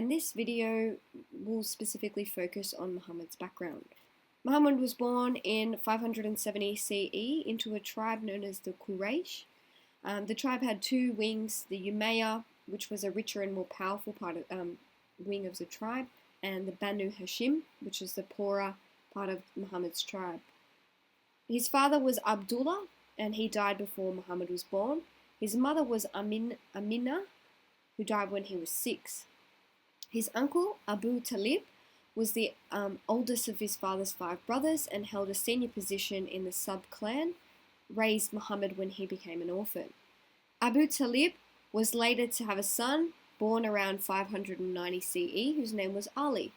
and this video will specifically focus on Muhammad's background. Muhammad was born in 570 CE into a tribe known as the Quraysh. The tribe had two wings, the Umayyah, which was a richer and more powerful wing of the tribe, and the Banu Hashim, which is the poorer part of Muhammad's tribe. His father was Abdullah, and he died before Muhammad was born. His mother was Aminah, who died when he was 6. His uncle, Abu Talib, was the oldest of his father's 5 brothers and held a senior position in the sub-clan, raised Muhammad when he became an orphan. Abu Talib was later to have a son, born around 590 CE, whose name was Ali.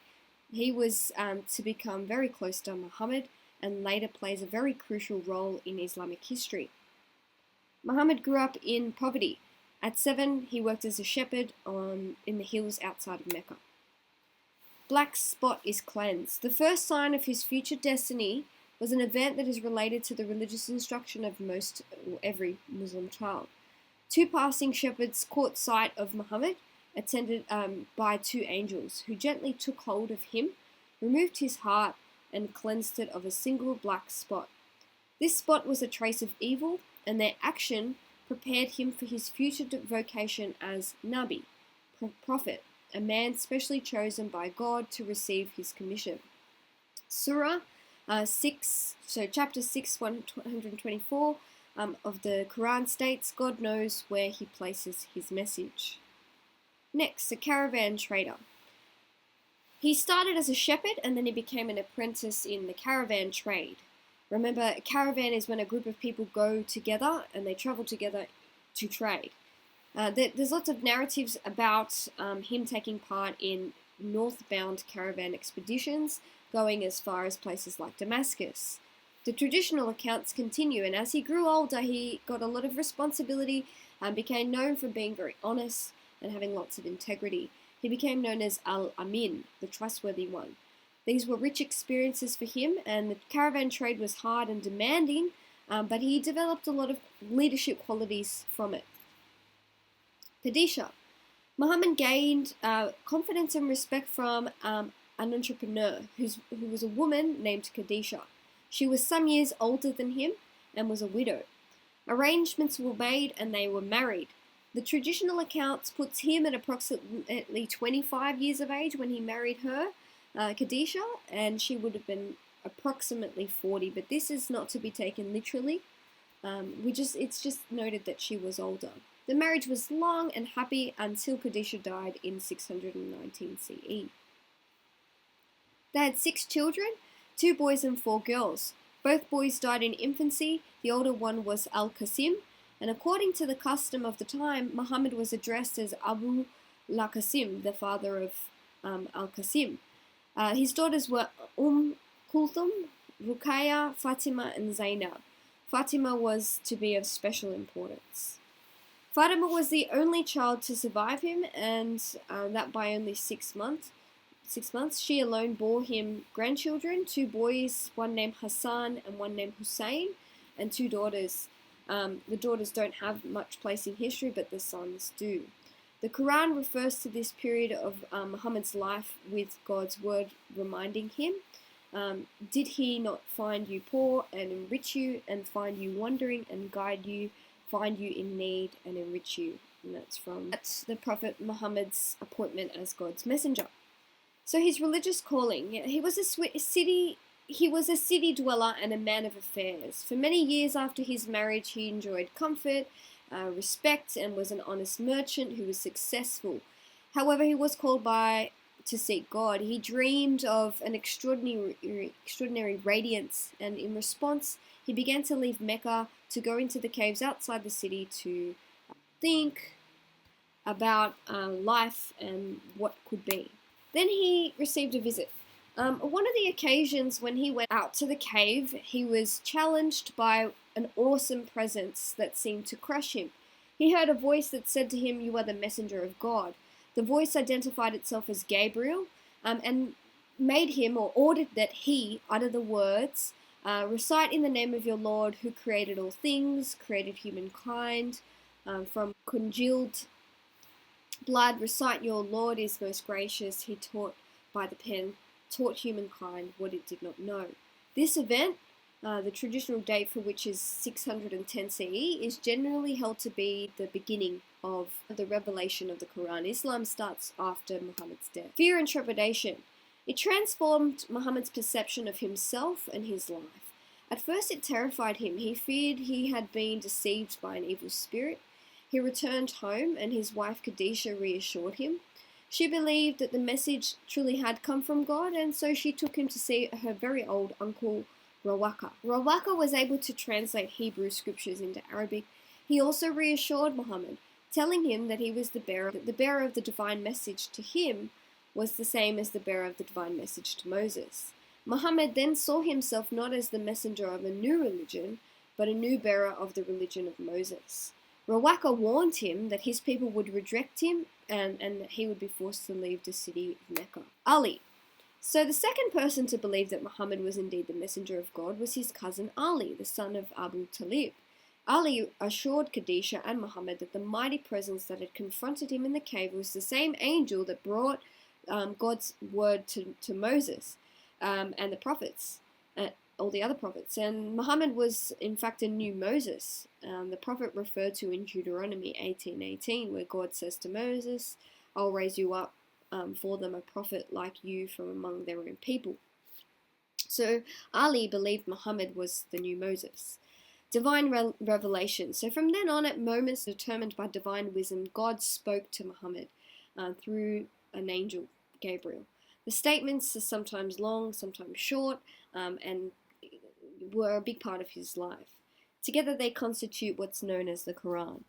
He was to become very close to Muhammad and later plays a very crucial role in Islamic history. Muhammad grew up in poverty. At 7, he worked as a shepherd in the hills outside of Mecca. Black spot is cleansed. The first sign of his future destiny was an event that is related to the religious instruction of every Muslim child. 2 passing shepherds caught sight of Muhammad, attended by 2 angels, who gently took hold of him, removed his heart, and cleansed it of a single black spot. This spot was a trace of evil, and their action prepared him for his future vocation as Nabi, prophet, a man specially chosen by God to receive his commission. Surah 6, so chapter 6, 124 of the Quran states, God knows where he places his message. Next, a caravan trader. He started as a shepherd and then he became an apprentice in the caravan trade. Remember, a caravan is when a group of people go together and they travel together to trade. There's lots of narratives about him taking part in northbound caravan expeditions, going as far as places like Damascus. The traditional accounts continue, and as he grew older, he got a lot of responsibility and became known for being very honest and having lots of integrity. He became known as Al-Amin, the trustworthy one. These were rich experiences for him, and the caravan trade was hard and demanding, but he developed a lot of leadership qualities from it. Khadija. Muhammad gained confidence and respect from an entrepreneur who was a woman named Khadija. She was some years older than him and was a widow. Arrangements were made and they were married. The traditional accounts puts him at approximately 25 years of age when he married her, Khadija, and she would have been approximately 40, but this is not to be taken literally. It's just noted that she was older. The marriage was long and happy until Khadija died in 619 CE. They had 6 children, 2 boys and 4 girls. Both boys died in infancy. The older one was Al-Qasim, and according to the custom of the time, Muhammad was addressed as Abu al-Qasim, the father of Al-Qasim. His daughters were Kulthum, Ruqayya, Fatima, and Zainab. Fatima was to be of special importance. Fatima was the only child to survive him, and that by only 6 months. She alone bore him grandchildren, 2 boys, one named Hassan and one named Hussein, and 2 daughters. The daughters don't have much place in history, but the sons do. The Quran refers to this period of Muhammad's life with God's word reminding him, did he not find you poor and enrich you, and find you wandering and guide you, find you in need and enrich you? And that's from the Prophet Muhammad's appointment as God's messenger. So his religious calling, he was a city dweller and a man of affairs. For many years after his marriage, he enjoyed comfort, respect, and was an honest merchant who was successful. However, he was called to seek God. He dreamed of an extraordinary radiance, and in response, he began to leave Mecca to go into the caves outside the city to think about life and what could be. Then he received a visit. One of the occasions when he went out to the cave, he was challenged by an awesome presence that seemed to crush him. He heard a voice that said to him, "You are the messenger of God." The voice identified itself as Gabriel and made him, or ordered that he utter the words, recite in the name of your Lord who created all things, created humankind from congealed blood, recite your Lord is most gracious. He taught by the pen, taught humankind what it did not know. This event, the traditional date for which is 610 CE, is generally held to be the beginning of the revelation of the Quran. Islam starts after Muhammad's death. Fear and trepidation. It transformed Muhammad's perception of himself and his life. At first it terrified him. He feared he had been deceived by an evil spirit. He returned home and his wife Khadijah reassured him. She believed that the message truly had come from God, and so she took him to see her very old uncle Rawaka. Rawaka was able to translate Hebrew scriptures into Arabic. He also reassured Muhammad, telling him that he was the bearer of the divine message to him was the same as the bearer of the divine message to Moses. Muhammad then saw himself not as the messenger of a new religion, but a new bearer of the religion of Moses. Rawaka warned him that his people would reject him and that he would be forced to leave the city of Mecca. Ali. So the second person to believe that Muhammad was indeed the messenger of God was his cousin Ali, the son of Abu Talib. Ali assured Khadijah and Muhammad that the mighty presence that had confronted him in the cave was the same angel that brought God's word to Moses and the prophets, all the other prophets. And Muhammad was in fact a new Moses, the prophet referred to in Deuteronomy 18:18, where God says to Moses, I'll raise you up for them a prophet like you from among their own people. So Ali believed Muhammad was the new Moses. Divine revelation. So from then on, at moments determined by divine wisdom, God spoke to Muhammad through an angel, Gabriel. The statements are sometimes long, sometimes short, and were a big part of his life. Together they constitute what's known as the Quran.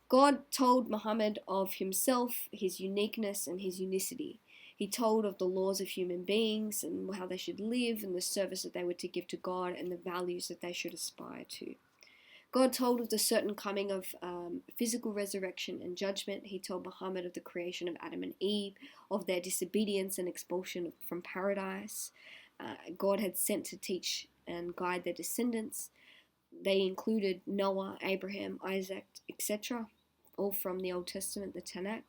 God told Muhammad of himself, his uniqueness, and his unicity. He told of the laws of human beings and how they should live and the service that they were to give to God and the values that they should aspire to. God told of the certain coming of physical resurrection and judgment. He told Muhammad of the creation of Adam and Eve, of their disobedience and expulsion from paradise. God had sent to teach and guide their descendants. They included Noah, Abraham, Isaac, etc., all from the Old Testament, the Tanakh.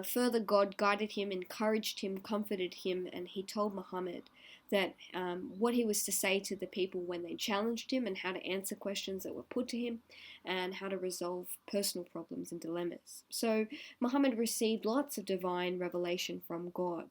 Further, God guided him, encouraged him, comforted him, and he told Muhammad that what he was to say to the people when they challenged him and how to answer questions that were put to him and how to resolve personal problems and dilemmas. So Muhammad received lots of divine revelation from God.